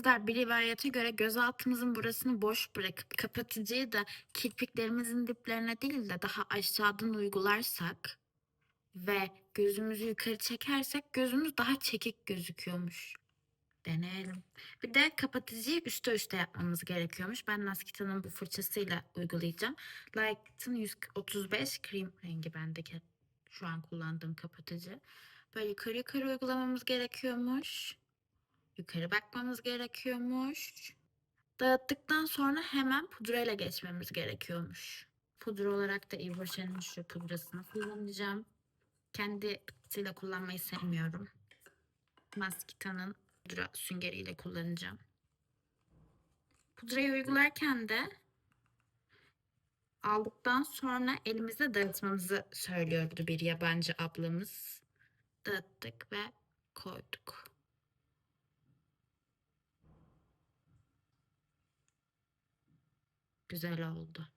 Kızlar, bir rivayete göre gözaltımızın burasını boş bırakıp kapatıcıyı da kirpiklerimizin diplerine değil de daha aşağıdan uygularsak ve gözümüzü yukarı çekersek gözümüz daha çekik gözüküyormuş. Deneyelim. Bir de kapatıcıyı üstte üstte yapmamız gerekiyormuş. Ben Naskita'nın bu fırçasıyla uygulayacağım. Light'ın 135 krem rengi bendeki şu an kullandığım kapatıcı. Böyle yukarı yukarı uygulamamız gerekiyormuş. Yukarı bakmamız gerekiyormuş. Dağıttıktan sonra hemen pudrayla geçmemiz gerekiyormuş. Pudra olarak da Yves Rocher'in şu pudrasını kullanacağım. Kendi pudrasıyla kullanmayı sevmiyorum. Maskita'nın pudra süngeriyle kullanacağım. Pudrayı uygularken de aldıktan sonra elimize dağıtmamızı söylüyordu bir yabancı ablamız. Dağıttık ve koyduk. Güzel oldu.